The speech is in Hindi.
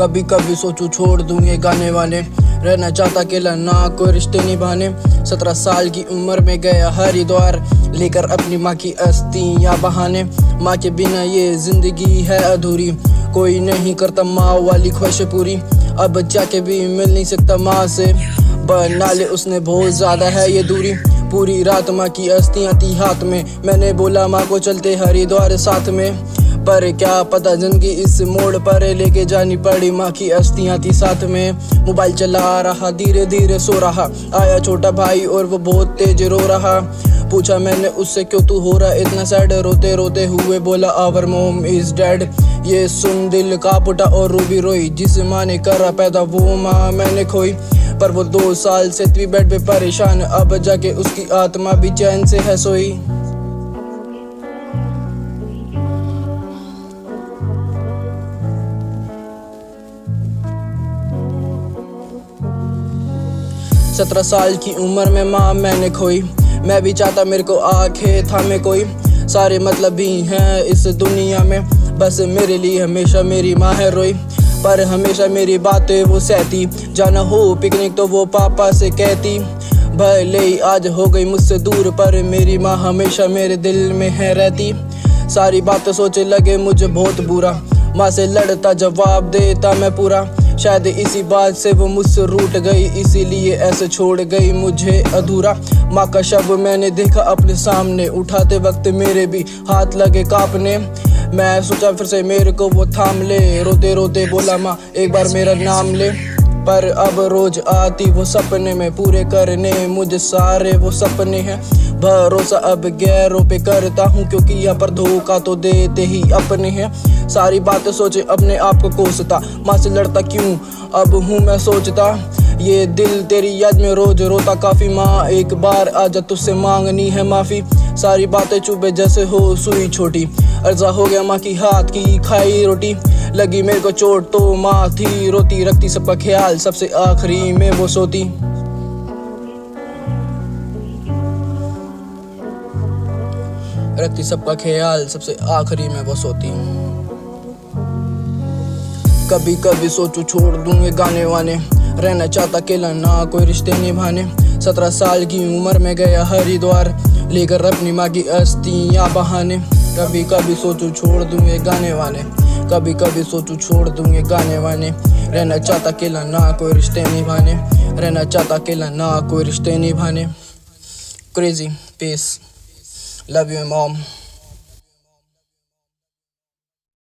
कभी कभी सोचूं छोड़ दूं ये गाने वाने, रहना चाहता अकेला ना कोई रिश्ते निभाने। 17 साल की उम्र में गया हरिद्वार, लेकर अपनी माँ की अस्थियां बहाने। माँ के बिना ये जिंदगी है अधूरी, कोई नहीं करता माँ वाली ख्वाहिश पूरी। अब जाके भी मिल नहीं सकता माँ से, बना ले उसने बहुत ज्यादा है ये दूरी। पूरी रात माँ की अस्थियां थी हाथ में, मैंने बोला माँ को चलते हरिद्वार साथ में। पर क्या पता जिंदगी इस मोड़ पर लेके जानी पड़ी, माँ की अस्थियां थी साथ में। मोबाइल चला रहा धीरे धीरे सो रहा, आया छोटा भाई और वो बहुत तेज रो रहा। पूछा मैंने उससे क्यों तू हो रहा इतना सैड, रोते रोते हुए बोला आवर मॉम इज डेड। ये सुन दिल कांप उठा और रो भी रोई, जिस माँ ने करा पैदा वो माँ मैंने खोई। पर वो 2 साल से थी बेड पे परेशान, अब जाके उसकी आत्मा भी चैन से है सोई। सत्रह साल की उम्र में माँ मैंने खोई, मैं भी चाहता मेरे को आंखें थामे कोई। सारे मतलब भी हैं इस दुनिया में, बस मेरे लिए हमेशा मेरी माँ है रोई। पर हमेशा मेरी बातें वो सहती, जाना हो पिकनिक तो वो पापा से कहती। भले ही आज हो गई मुझसे दूर, पर मेरी माँ हमेशा मेरे दिल में है रहती। सारी बातें सोचे लगे मुझे बहुत बुरा, माँ से लड़ता जवाब देता मैं पूरा। शायद इसी बात से वो मुझसे रूठ गई, इसीलिए ऐसे छोड़ गई मुझे अधूरा। माँ का शव मैंने देखा अपने सामने, उठाते वक्त मेरे भी हाथ लगे कांपने। मैं सोचा फिर से मेरे को वो थाम ले, रोते रोते बोला माँ एक बार मेरा नाम ले। पर अब रोज आती वो सपने में, पूरे करने मुझे सारे वो सपने हैं। भरोसा अब गैरों पे करता हूँ, क्योंकि यहाँ पर धोखा तो देते ही अपने हैं। सारी बातें सोचे अपने आप को कोसता, माँ से लड़ता क्यों अब हूँ मैं सोचता। ये दिल तेरी याद में रोज रोता काफी, माँ एक बार आजा तुझसे मांगनी है माफी। सारी बातें चुभे जैसे हो सुई छोटी, अर्जा हो गया माँ की हाथ की खाई रोटी। लगी मेरे को चोट तो माँ थी रोती, रखती सबका ख्याल सबसे आखिरी में वो सोती। रखती सबका ख्याल सबसे आखिरी में वो सोती। कभी कभी सोचूं छोड़ दूं ये गाने वाने, रहना चाहता अकेला ना कोई रिश्ते निभाने। 17 साल की उम्र में गया हरिद्वार, लेकर अपनी माँ की अस्थियां बहाने। कभी कभी सोचूं छोड़ दूं ये गाने वाने, कभी कभी सोचूं छोड़ दूं ये गाने वाने। रहना चाहता अकेला ना कोई रिश्ते निभाने, रहना चाहता अकेला ना कोई रिश्ते निभाने। Crazy piece, love you mom.